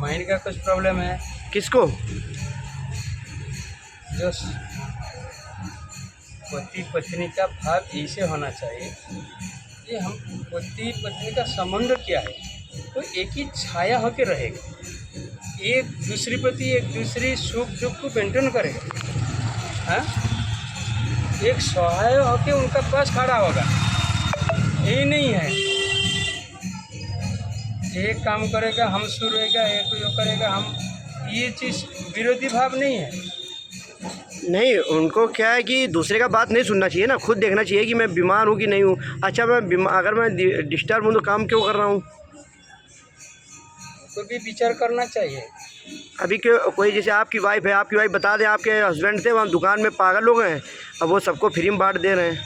Mind का कुछ problem है। किसको? जो पति पत्नी का भाव ऐसे होना चाहिए। ये हम पति पत्नी का संबंध क्या है, तो एक ही छाया होकर रहेगा, एक दूसरी प्रति एक दूसरी सुख दुख को मेंटेन करेगा। हाँ, एक सहाय होकर उनका पास खड़ा होगा। यही नहीं है एक काम करेगा हम सुनेगा, एक यो करेगा हम, ये चीज़ विरोधी भाव नहीं है। नहीं, उनको क्या है कि दूसरे का बात नहीं सुनना चाहिए ना, खुद देखना चाहिए कि मैं बीमार हूँ कि नहीं हूँ। अच्छा मैं अगर मैं डिस्टर्ब हूँ तो काम क्यों कर रहा हूँ? तो भी विचार करना चाहिए। अभी क्यों कोई जैसे आपकी वाइफ है, आपकी वाइफ बता दें आपके हस्बैंड थे वहाँ दुकान में पागल लोग हैं, अब वो सबको फ्री में बांट दे रहे हैं।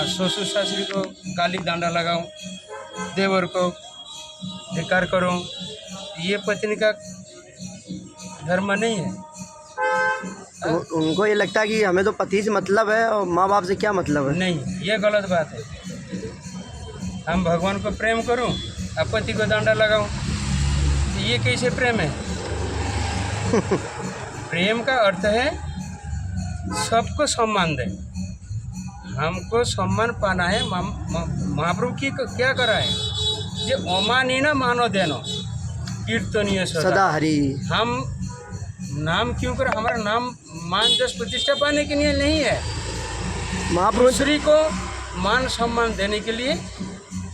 ससुर सासुरी को गाली डांडा लगाऊं, देवर को धिक्कार करूं, ये पत्नी का धर्म नहीं है। उनको ये लगता है कि हमें तो पति से मतलब है और माँ बाप से क्या मतलब है। नहीं, ये गलत बात है। हम भगवान को प्रेम करूं, अब पति को डांडा लगाऊं, तो ये कैसे प्रेम है? प्रेम का अर्थ है सबको सम्मान दें। हमको सम्मान पाना है। महाप्रभु की क्या करा है, ये अमानी न मानो देनो कीर्तनीय सदा हरि। हम नाम क्यों कर, हमारा नाम मान जस प्रतिष्ठा पाने के लिए नहीं है, महाप्रभु दूसरी को मान सम्मान देने के लिए।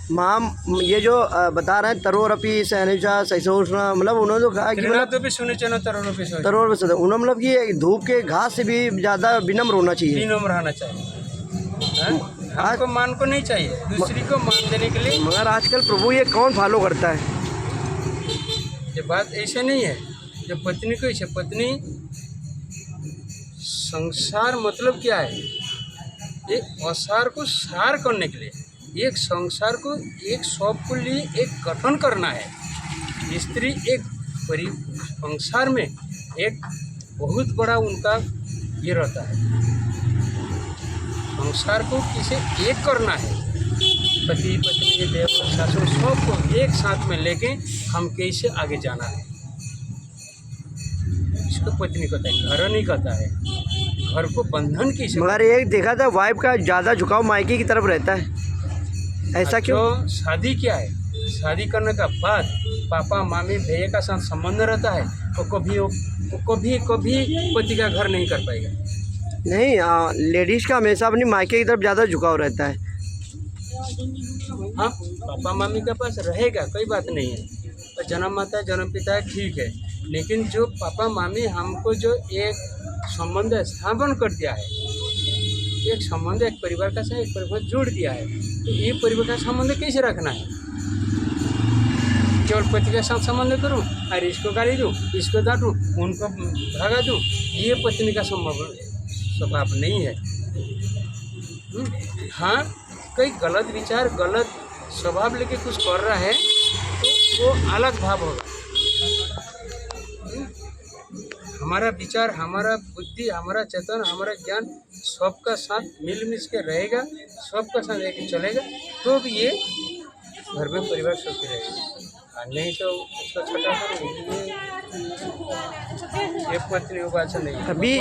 ये जो बता रहे हैं तरोरपि सहनिशा सहिष्णुता, मतलब उन्होंने तो कहा कि तो भी सुने चलो तरोर उन्होंने मतलब कि धूप के घास से भी ज़्यादा विनम्र होना चाहिए, विनम्र रहना चाहिए। हमको मान को नहीं चाहिए, दूसरी को मान देने के लिए। मगर आजकल प्रभु ये कौन फॉलो करता है? ये बात ऐसे नहीं है। जो पत्नी को ऐसे, पत्नी संसार मतलब क्या है, एक असार को सार करने के लिए, एक संसार को एक सबको लिए एक गठन करना है। स्त्री एक संसार में एक बहुत बड़ा उनका ये रहता है, संसार को किसे एक करना है। पति पत्नी देवर सासुर सबको एक साथ में लेके हम कैसे आगे जाना है, इसको पत्नी कहता है, घर नहीं कहता है। घर को बंधन कैसे। मगर एक देखा था वाइफ का ज़्यादा झुकाव मायके की तरफ रहता है, ऐसा क्यों? जो शादी क्या है, शादी करने का बाद पापा मामी भैया का साथ संबंध रहता है, तो कभी पति का घर नहीं कर पाएगा। नहीं, लेडीज़ का हमेशा अपनी मायके की तरफ ज़्यादा झुकाव रहता है। हाँ, पापा मामी के पास रहेगा, कोई बात नहीं है, तो जन्म माता जन्म पिता है, ठीक है। लेकिन जो पापा मामी हमको जो एक संबंध स्थापन कर दिया है, एक संबंध एक परिवार का साथ एक परिवार जोड़ दिया है, तो ये परिवार का संबंध कैसे रखना है? केवल पति के साथ संबंध करूं और इसको गाली दूं, इसको डांटूं, उनको भगा दूं, ये पत्नी का स्वभाव नहीं है। हाँ, कोई गलत विचार गलत स्वभाव लेके कुछ कर रहा है तो वो अलग भाव होगा। हमारा विचार, हमारा बुद्धि, हमारा चेतन, हमारा ज्ञान सबका साथ मिल के रहेगा, सबका साथ लेके चलेगा, तो भी ये घर में परिवार सुखी रहेगा। नहीं तो उसका छटा करेंगे, ये पत्नी को बात नहीं है। अभी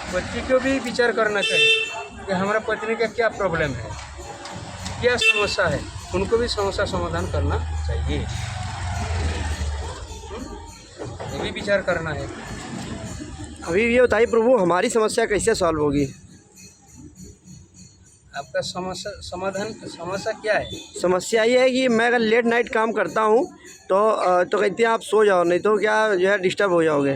पति को भी विचार करना चाहिए कि हमारा पत्नी का क्या प्रॉब्लम है, क्या समस्या है, उनको भी समस्या समाधान करना चाहिए। ये भी विचार करना है। अभी ये बताइए प्रभु, हमारी समस्या कैसे सॉल्व होगी? आपका समस्या क्या है? समस्या ये है कि मैं अगर लेट नाइट काम करता हूँ तो कहती हैं आप सो जाओ, नहीं तो क्या जो है डिस्टर्ब हो जाओगे।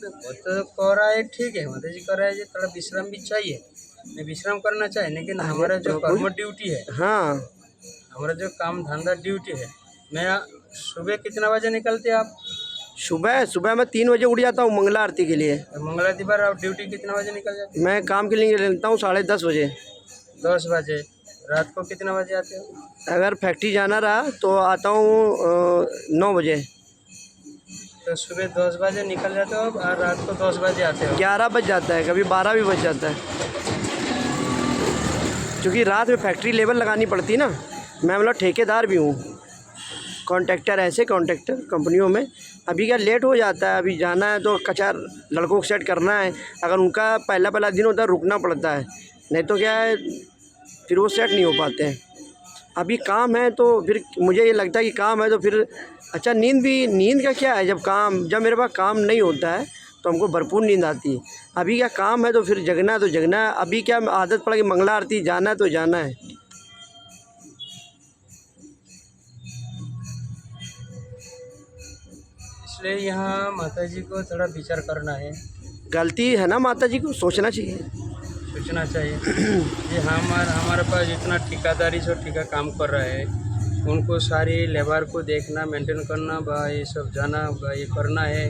वो तो कह रहा है, ठीक है, माता जी कह रहा है कि थोड़ा विश्राम भी चाहिए, नहीं विश्राम करना चाहिए, लेकिन हमारा जो कर्म ड्यूटी है, हाँ, हमारा जो काम धंधा ड्यूटी है। मैं सुबह कितना बजे निकलते हैं आप? सुबह मैं 3 बजे उठ जाता हूँ मंगला आरती के लिए। मंगला आरती पर आप ड्यूटी कितना बजे निकल जाते हैं? मैं काम के लिए निकलता हूँ 10:30 बजे। 10 बजे। रात को कितना बजे आते हो? अगर फैक्ट्री जाना रहा तो आता हूँ 9 बजे। तो सुबह 10 बजे निकल जाते हो और रात को 10 बजे आते हो? 11 बज जाता है, कभी 12 भी बज जाता है, क्योंकि रात में फैक्ट्री लेबर लगानी पड़ती ना। मैं मतलब ठेकेदार भी हूँ। कॉन्ट्रैक्टर ऐसे कॉन्ट्रैक्टर कंपनियों में अभी क्या लेट हो जाता है। अभी जाना है तो कचार लड़कों को सेट करना है, अगर उनका पहला दिन होता है रुकना पड़ता है, नहीं तो क्या है फिर वो सेट नहीं हो पाते हैं। अभी काम है तो फिर मुझे ये लगता है कि काम है तो फिर अच्छा नींद का क्या है, जब मेरे पास काम नहीं होता है तो हमको भरपूर नींद आती है। अभी क्या काम है तो फिर जगना है तो जगना है। अभी क्या आदत पड़ गई मंगला आरती जाना है तो जाना है। इसलिए यहाँ माता जी को थोड़ा विचार करना है, गलती है ना माता जी को सोचना चाहिए। सोचना चाहिए कि हमारे पास जितना ठेकेदारी से ठेका काम कर रहा है, उनको सारी लेबर को देखना, मेंटेन करना, बा ये सब जाना, बा ये करना है,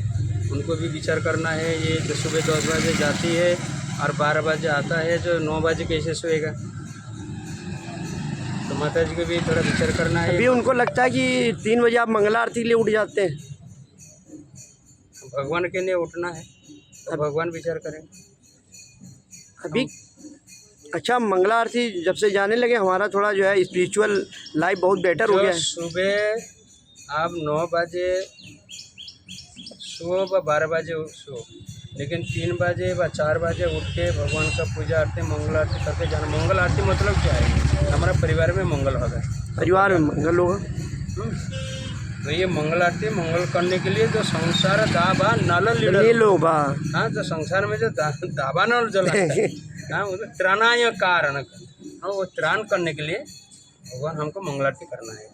उनको भी विचार करना है। ये जो सुबह 10 बजे जाती है और 12 बजे आता है, जो 9 बजे कैसे सोएगा। तो माता जी को भी थोड़ा विचार करना है। अभी उनको लगता है कि 3 बजे आप मंगला आरती के लिए उठ जाते हैं। भगवान के लिए उठना है तो भगवान विचार करेंगे। अभी अच्छा मंगला आरती जब से जाने लगे हमारा थोड़ा जो है स्पिरिचुअल लाइफ बहुत बेटर हो गया है। सुबह आप 9 बजे सो व 12 बजे सो, लेकिन 3 बजे व 4 बजे उठ के भगवान का पूजा आरती मंगल आरती करके जाना। मंगल आरती मतलब क्या है, हमारा परिवार में मंगल होगा, परिवार में मंगल होगा। तो ये मंगल आरती मंगल करने के लिए जो संसार दाबा नल लीडर लोग हाँ, जो संसार में जो दाबा नल जला हाँ, वो त्राणाय कारण, हाँ, वो त्राण करने के लिए भगवान हमको मंगल आरती करना है,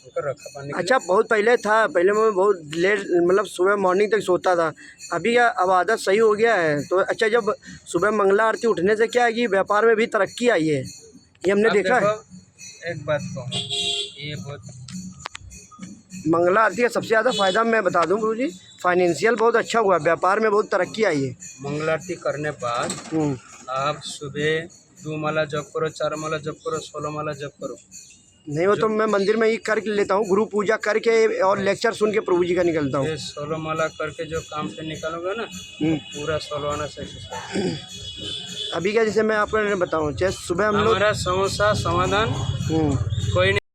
उनको रखा पाने के अच्छा बहुत पहले था, पहले मैं बहुत लेट मतलब सुबह मॉर्निंग तक सोता था। अभी क्या अब आदत सही हो गया है। तो अच्छा जब सुबह मंगला आरती उठने से क्या है कि व्यापार में भी तरक्की आई है, ये हमने देखा है। एक बात कहूँ, ये बहुत मंगला आरती का सबसे ज़्यादा फ़ायदा मैं बता दूं गुरु जी, फाइनेंशियल बहुत अच्छा हुआ, व्यापार में बहुत तरक्की आई है। मंगल आरती करने बाद आप सुबह 2 माला जप करो, 4 माला जप करो, 16 माला जप करो। नहीं वो तो मैं मंदिर में ही कर लेता हूँ, गुरु पूजा करके और लेक्चर सुन के प्रभु जी का निकलता हूँ। ये 16 माला करके जो काम से निकालोगे ना, पूरा 16 आना सही। अभी क्या जैसे मैं आपको बताऊँ, जैसे सुबह हम लोग हमारा समस्या समाधान कोई नहीं।